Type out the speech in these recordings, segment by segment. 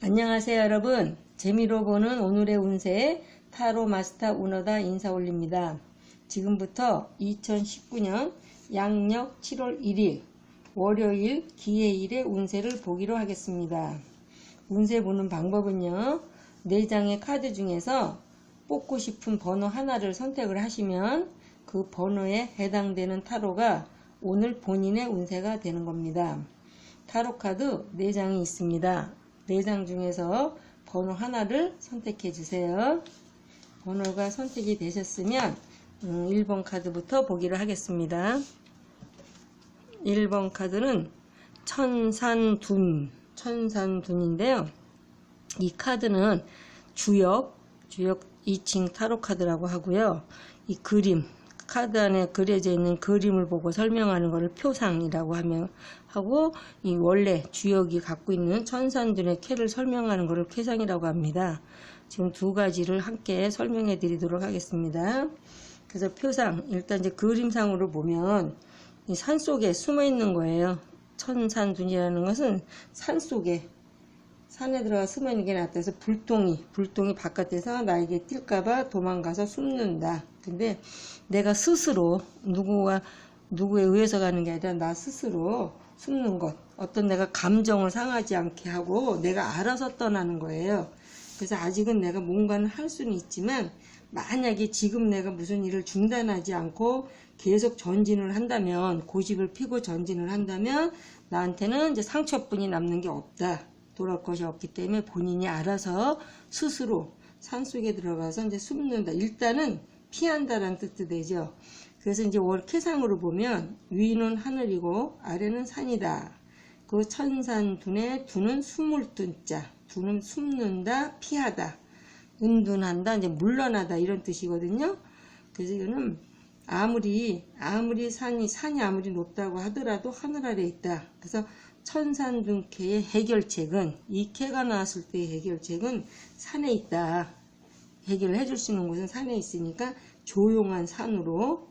안녕하세요 여러분. 재미로 보는 오늘의 운세 타로 마스터 운어다 인사 올립니다. 지금부터 2019년 양력 7월 1일 월요일 기해일의 운세를 보기로 하겠습니다. 운세 보는 방법은요, 4장의 카드 중에서 뽑고 싶은 번호 하나를 선택을 하시면 그 번호에 해당되는 타로가 오늘 본인의 운세가 되는 겁니다. 타로 카드 4장이 있습니다. 4장 중에서 번호 하나를 선택해 주세요. 번호가 선택이 되셨으면 1번 카드부터 보기로 하겠습니다. 1번 카드는 천산둔인데요. 이 카드는 주역 2층 타로 카드라고 하고요. 이 그림, 카드 안에 그려져 있는 그림을 보고 설명하는 것을 표상이라고 하고, 이 원래 주역이 갖고 있는 천산둔의 캐를 설명하는 것을 쾌상이라고 합니다. 지금 두 가지를 함께 설명해 드리도록 하겠습니다. 그래서 표상, 일단 이제 그림상으로 보면 이 산 속에 숨어 있는 거예요. 천산둔이라는 것은 산 속에, 산에 들어가 숨어 있는 게 낫다 해서 불똥이 바깥에서 나에게 뛸까봐 도망가서 숨는다. 근데 내가 스스로 누구에 의해서 가는 게 아니라 나 스스로 숨는 것, 어떤 내가 감정을 상하지 않게 하고 내가 알아서 떠나는 거예요. 그래서 아직은 내가 뭔가는 할 수는 있지만, 만약에 지금 내가 무슨 일을 중단하지 않고 계속 전진을 한다면, 고집을 피고 전진을 한다면 나한테는 이제 상처뿐이 남는 게 없다, 돌아올 것이 없기 때문에 본인이 알아서 스스로 산속에 들어가서 이제 숨는다, 일단은 피한다라는 뜻도 되죠. 그래서 이제 월캐상으로 보면 위는 하늘이고 아래는 산이다. 그 천산둔의 둔은 숨을 둔자, 둔은 숨는다, 피하다, 은둔한다, 이제 물러나다 이런 뜻이거든요. 그래서 이거는 아무리 산이 아무리 높다고 하더라도 하늘 아래에 있다. 그래서 천산둔캐의 해결책은, 이 캐가 나왔을 때의 해결책은 산에 있다. 해결을 해줄 수 있는 곳은 산에 있으니까 조용한 산으로,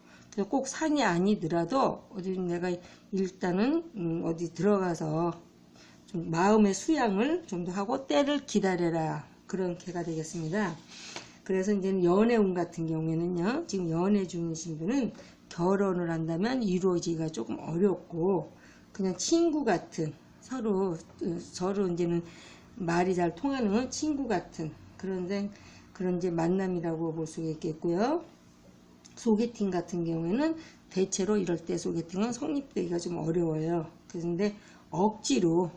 꼭 산이 아니더라도 어디 내가 일단은 어디 들어가서 좀 마음의 수양을 좀 더 하고 때를 기다려라, 그런 캐가 되겠습니다. 그래서 이제 연애운 같은 경우에는요, 지금 연애 중이신 분은 결혼을 한다면 이루어지기가 조금 어렵고, 그냥 친구 같은, 서로 이제는 말이 잘 통하는 친구 같은 그런 이제 만남이라고 볼 수가 있겠고요. 소개팅 같은 경우에는 대체로 이럴 때 소개팅은 성립되기가 좀 어려워요. 그런데 억지로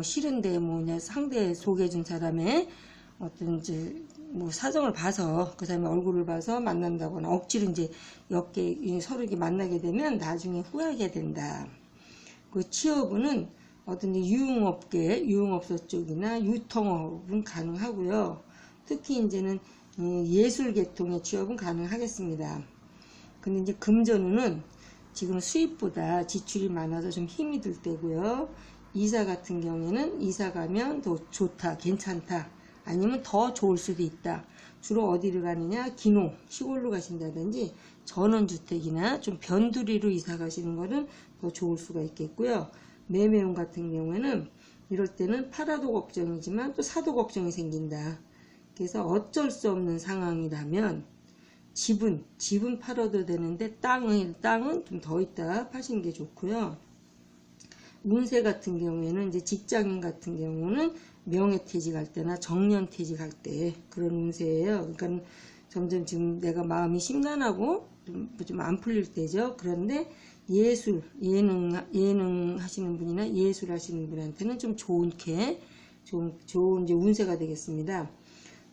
싫은데 상대 소개해준 사람의 어떤 이제 사정을 봐서, 그 사람의 얼굴을 봐서 만난다거나 억지로 이제 서로 이렇게 만나게 되면 나중에 후회하게 된다. 그 취업은 어떤 유흥업소 쪽이나 유통업은 가능하고요. 특히 이제는 예술 계통의 취업은 가능하겠습니다. 근데 이제 금전운은 지금 수입보다 지출이 많아서 좀 힘이 들 때고요. 이사 같은 경우에는 이사 가면 더 좋다, 괜찮다, 아니면 더 좋을 수도 있다. 주로 어디를 가느냐, 기농, 시골로 가신다든지 전원주택이나 좀 변두리로 이사 가시는 거는 더 좋을 수가 있겠고요. 매매운 같은 경우에는 이럴 때는 팔아도 걱정이지만 또 사도 걱정이 생긴다. 그래서 어쩔 수 없는 상황이라면 집은 팔아도 되는데 땅은 좀 더 있다 파시는 게 좋고요. 운세 같은 경우에는 이제 직장인 같은 경우는 명예퇴직할 때나 정년퇴직할 때 그런 운세예요. 그러니까 점점 지금 내가 마음이 심란하고 좀 안 풀릴 때죠. 그런데 예능 하시는 분이나 예술 하시는 분한테는 좀 좋은 이제 운세가 되겠습니다.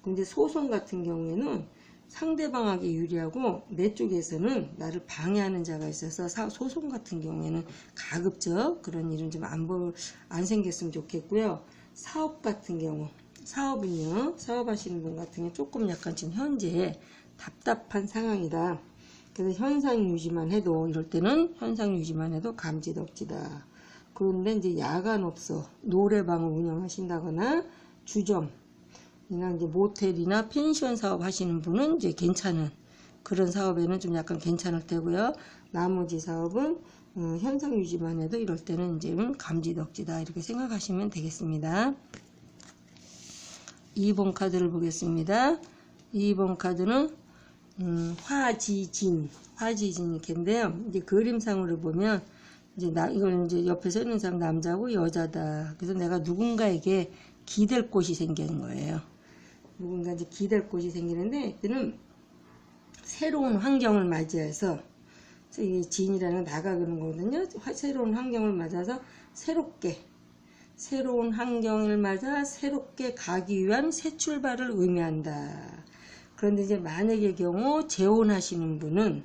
근데 소송 같은 경우에는 상대방에게 유리하고 내 쪽에서는 나를 방해하는 자가 있어서 소송 같은 경우에는 가급적 그런 일은 좀 안 생겼으면 좋겠고요. 사업 같은 경우, 사업하시는 분 같은 경우 조금 약간 지금 현재 답답한 상황이다. 그래서 현상 유지만 해도, 이럴 때는 현상 유지만 해도 감지덕지다. 그런데 이제 야간업소, 노래방을 운영하신다거나 주점, 이제 모텔이나 펜션 사업 하시는 분은 이제 괜찮은, 그런 사업에는 좀 약간 괜찮을 테고요. 나머지 사업은 현상 유지만 해도 이럴 때는 이제 감지덕지다, 이렇게 생각하시면 되겠습니다. 2번 카드를 보겠습니다. 2번 카드는 화지진 캔데요. 이제 그림상으로 보면 이제 이걸 이제 옆에 서 있는 사람 남자고 여자다. 그래서 내가 누군가에게 기댈 곳이 생기는 거예요. 누군가 이제 기댈 곳이 생기는데 그는 새로운 환경을 맞이해서 이 진이라는 나가는 거거든요. 새로운 환경을 맞아서 새로운 환경을 맞아 새롭게 가기 위한 새 출발을 의미한다. 그런데 이제 만약의 경우 재혼하시는 분은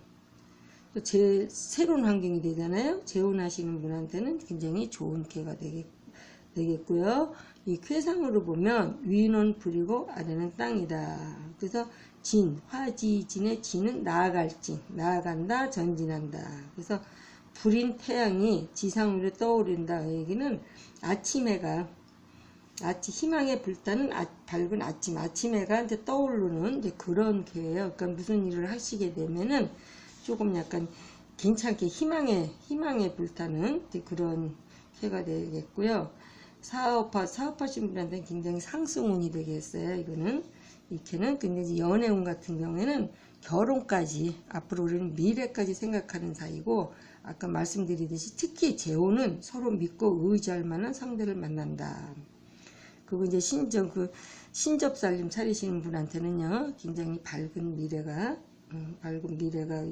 새로운 환경이 되잖아요. 재혼하시는 분한테는 굉장히 좋은 기회가 되겠고요. 이 쾌상으로 보면 위는 불이고 아래는 땅이다. 그래서 화지진의 진은 나아갈 진, 나아간다, 전진한다. 그래서 불인 태양이 지상으로 떠오른다. 이 얘기는 희망의 불타는 밝은 아침 해가 이제 떠오르는 이제 그런 기회예요. 그러니까 무슨 일을 하시게 되면은 조금 약간 괜찮게 희망에 불타는 그런 해가 되겠고요. 사업하신 분한테는 굉장히 상승운이 되겠어요. 이 캐는 굉장히 연애운 같은 경우에는 결혼까지 앞으로 우리는 미래까지 생각하는 사이고 아까 말씀드리듯이 특히 재혼은 서로 믿고 의지할 만한 상대를 만난다. 그리고 이제 신접살림 차리시는 분한테는요 굉장히 밝은 미래가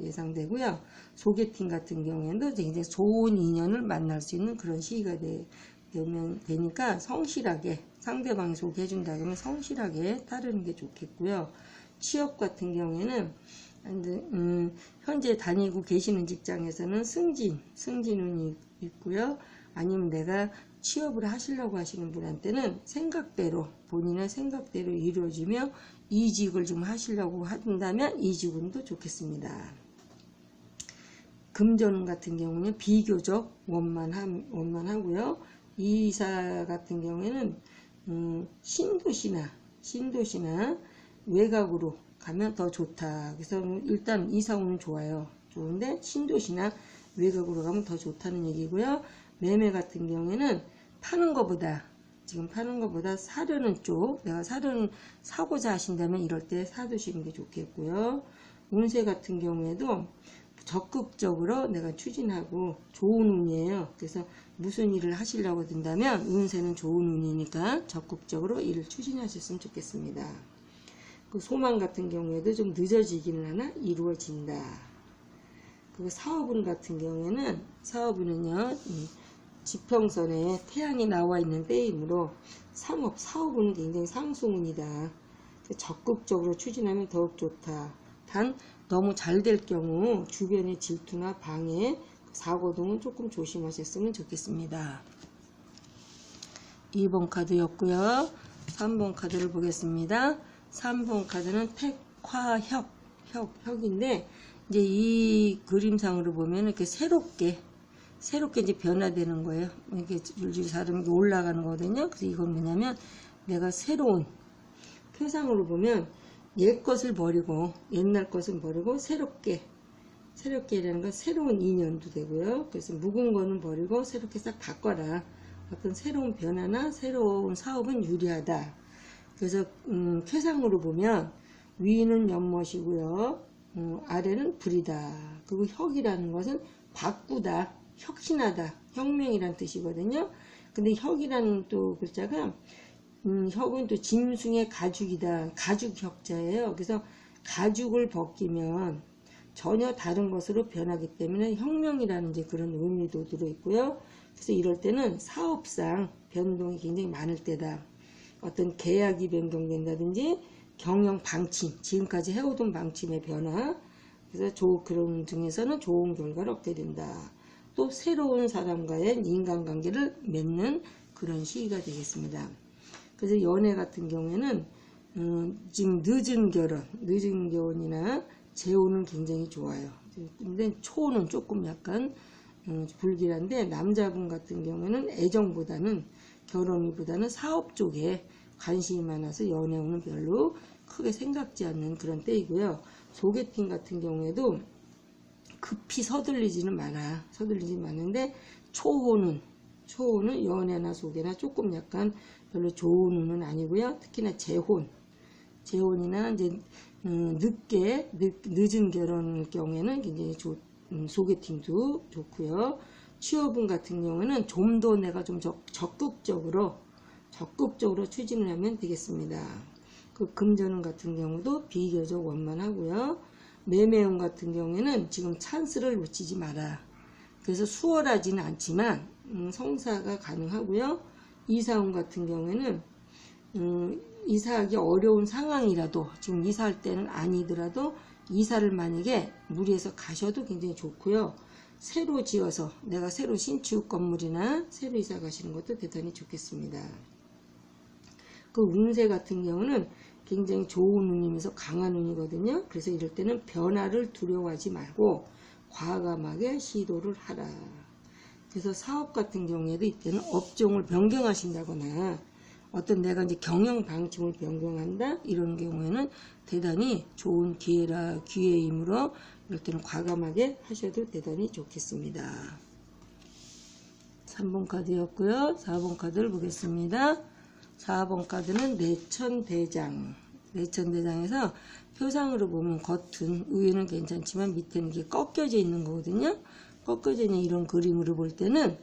예상되고요. 소개팅 같은 경우에도 굉장히 좋은 인연을 만날 수 있는 그런 시기가 되니까 성실하게 상대방이 소개해준다 그러면 성실하게 따르는 게 좋겠고요. 취업 같은 경우에는 현재 다니고 계시는 직장에서는 승진운이 있고요. 아니면 내가 취업을 하시려고 하시는 분한테는 본인의 생각대로 이루어지며 이직을 좀 하시려고 한다면 이직운도 좋겠습니다. 금전 같은 경우는 비교적 원만하고요. 이사 같은 경우에는 신도시나 외곽으로 가면 더 좋다. 그래서 일단 이사운은 좋은데 신도시나 외곽으로 가면 더 좋다는 얘기고요. 매매 같은 경우에는 지금 파는 것보다 사려는 쪽, 내가 사고자 하신다면 이럴 때 사두시는 게 좋겠고요. 운세 같은 경우에도 적극적으로 내가 추진하고 좋은 운이에요. 그래서 무슨 일을 하시려고 든다면 운세는 좋은 운이니까 적극적으로 일을 추진하셨으면 좋겠습니다. 그 소망 같은 경우에도 좀 늦어지기는 하나 이루어진다. 그리고 사업운 같은 경우에는 사업운은요 지평선에 태양이 나와 있는 때이므로 사업운은 굉장히 상승운이다. 적극적으로 추진하면 더욱 좋다. 단 너무 잘 될 경우 주변의 질투나 방해, 사고 등은 조금 조심하셨으면 좋겠습니다. 2번 카드였고요. 3번 카드를 보겠습니다. 3번 카드는 택화혁인데 이제 이 그림상으로 보면 이렇게 새롭게 이제 변화되는 거예요. 이렇게 줄줄 사람이 올라가는 거거든요. 그래서 이건 뭐냐면 내가 새로운 표상으로 보면 옛 것을 버리고 옛날 것을 버리고 새롭게라는 건 새로운 인연도 되고요. 그래서 묵은 거는 버리고 새롭게 싹 바꿔라. 어떤 새로운 변화나 새로운 사업은 유리하다. 그래서 표상으로 보면 위는 연못이고요. 아래는 불이다. 그리고 혁이라는 것은 바꾸다, 혁신하다, 혁명이란 뜻이거든요. 근데 혁이라는 또 글자가 혁은 또 짐승의 가죽이다. 가죽혁자예요. 그래서 가죽을 벗기면 전혀 다른 것으로 변하기 때문에 혁명이라는 이제 그런 의미도 들어있고요. 그래서 이럴 때는 사업상 변동이 굉장히 많을 때다. 어떤 계약이 변경된다든지 경영 방침, 지금까지 해오던 방침의 변화, 그래서 그런 중에서는 좋은 결과를 얻게 된다. 또 새로운 사람과의 인간관계를 맺는 그런 시기가 되겠습니다. 그래서 연애 같은 경우에는 지금 늦은 결혼이나 재혼은 굉장히 좋아요. 근데 초는 조금 약간 불길한데 남자분 같은 경우에는 애정보다는 결혼보다는 사업 쪽에 관심이 많아서 연애운은 별로 크게 생각지 않는 그런 때이고요. 소개팅 같은 경우에도 급히 서둘리지는 않는데 초호는 초운은 연애나 속애나 조금 약간 별로 좋은 운은 아니고요. 특히나 재혼이나 이제 늦은 결혼 경우에는 굉장히 소개팅도 좋고요. 취업운 같은 경우에는 좀 더 내가 좀 적극적으로 추진을 하면 되겠습니다. 그 금전운 같은 경우도 비교적 원만하고요. 매매운 같은 경우에는 지금 찬스를 놓치지 마라. 그래서 수월하지는 않지만 성사가 가능하고요. 이사운 같은 경우에는 이사하기 어려운 상황이라도 지금 이사할 때는 아니더라도 이사를 만약에 무리해서 가셔도 굉장히 좋고요. 새로 지어서 내가 새로 신축 건물이나 새로 이사 가시는 것도 대단히 좋겠습니다. 그 운세 같은 경우는 굉장히 좋은 운이면서 강한 운이거든요. 그래서 이럴 때는 변화를 두려워하지 말고 과감하게 시도를 하라. 그래서 사업 같은 경우에도 이때는 업종을 변경하신다거나 어떤 내가 이제 경영 방침을 변경한다 이런 경우에는 대단히 좋은 기회이므로 이럴 때는 과감하게 하셔도 대단히 좋겠습니다. 3번 카드였고요. 4번 카드를 보겠습니다. 4번 카드는 내천대장. 내천대장에서 표상으로 보면 겉은 위에는 괜찮지만 밑에는 이게 꺾여져 있는 거거든요. 꺾여져 있는 이런 그림으로 볼 때는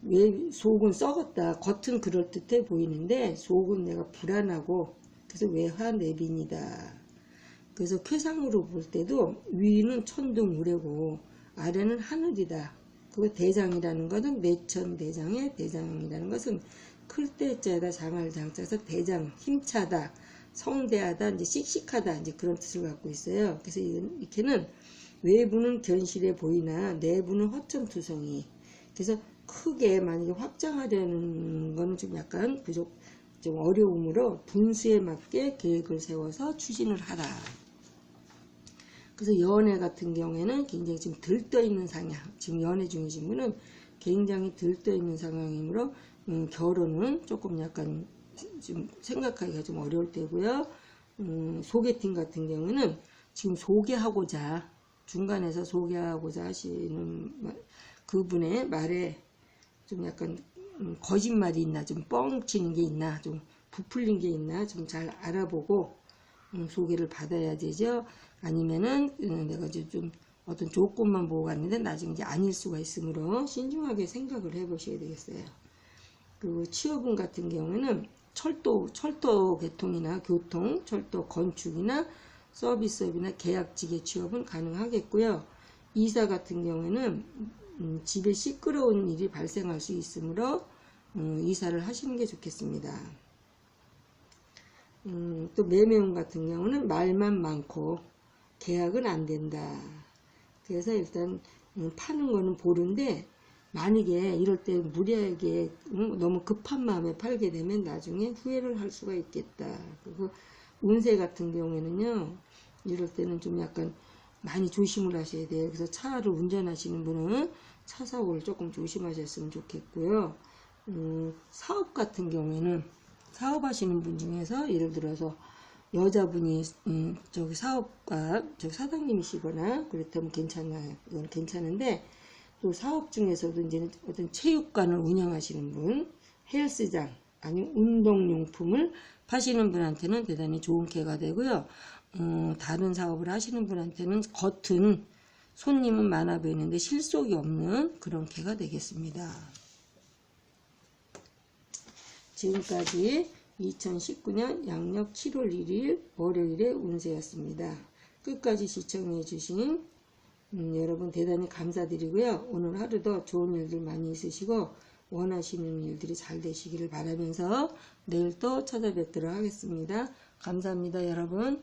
왜 속은 썩었다. 겉은 그럴듯해 보이는데 속은 내가 불안하고 그래서 외화내빈이다. 그래서 쾌상으로 볼 때도 위는 천둥우레고 아래는 하늘이다. 그 대장이라는 것은 내천대장의 대장이라는 것은 클 때자에다 장할 장자에서 대장, 힘차다, 성대하다, 이제 씩씩하다, 이제 그런 뜻을 갖고 있어요. 그래서 이렇게는 외부는 견실해 보이나 내부는 허점투성이. 그래서 크게 만약에 확장하려는 거는 좀 약간 좀 어려움으로 분수에 맞게 계획을 세워서 추진을 하라. 그래서 연애 같은 경우에는 굉장히 지금 들떠있는 상황. 지금 연애 중이신 분은 굉장히 들떠있는 상황이므로 결혼은 조금 약간 좀 생각하기가 좀 어려울 때고요. 소개팅 같은 경우는 지금 소개하고자 중간에서 소개하고자 하시는 그분의 말에 좀 약간 거짓말이 있나 좀 뻥치는 게 있나 좀 부풀린 게 있나 좀 잘 알아보고 소개를 받아야 되죠. 아니면은 내가 좀 어떤 조건만 보고 갔는데 나중에 이제 아닐 수가 있으므로 신중하게 생각을 해보셔야 되겠어요. 그리고 취업운 같은 경우에는 철도 계통이나 교통, 철도 건축이나 서비스업이나 계약직의 취업은 가능하겠고요. 이사 같은 경우에는 집에 시끄러운 일이 발생할 수 있으므로 이사를 하시는 게 좋겠습니다. 또 매매운 같은 경우는 말만 많고 계약은 안 된다. 그래서 일단 파는 거는 보는데 만약에 이럴 때 무리하게 너무 급한 마음에 팔게 되면 나중에 후회를 할 수가 있겠다. 그리고 운세 같은 경우에는요. 이럴 때는 좀 약간 많이 조심을 하셔야 돼요. 그래서 차를 운전하시는 분은 차 사고를 조금 조심하셨으면 좋겠고요. 사업 같은 경우에는 사업하시는 분 중에서 예를 들어서 여자분이 저기 사업가 저기 사장님이시거나 그렇다면 괜찮아요. 이건 괜찮은데 또 사업 중에서도 이제 어떤 체육관을 운영하시는 분, 헬스장 아니면 운동용품을 파시는 분한테는 대단히 좋은 기회가 되고요. 다른 사업을 하시는 분한테는 겉은 손님은 많아 보이는데 실속이 없는 그런 기회가 되겠습니다. 지금까지 2019년 양력 7월 1일 월요일의 운세였습니다. 끝까지 시청해 주신 여러분 대단히 감사드리고요. 오늘 하루도 좋은 일들 많이 있으시고 원하시는 일들이 잘 되시기를 바라면서 내일 또 찾아뵙도록 하겠습니다. 감사합니다, 여러분.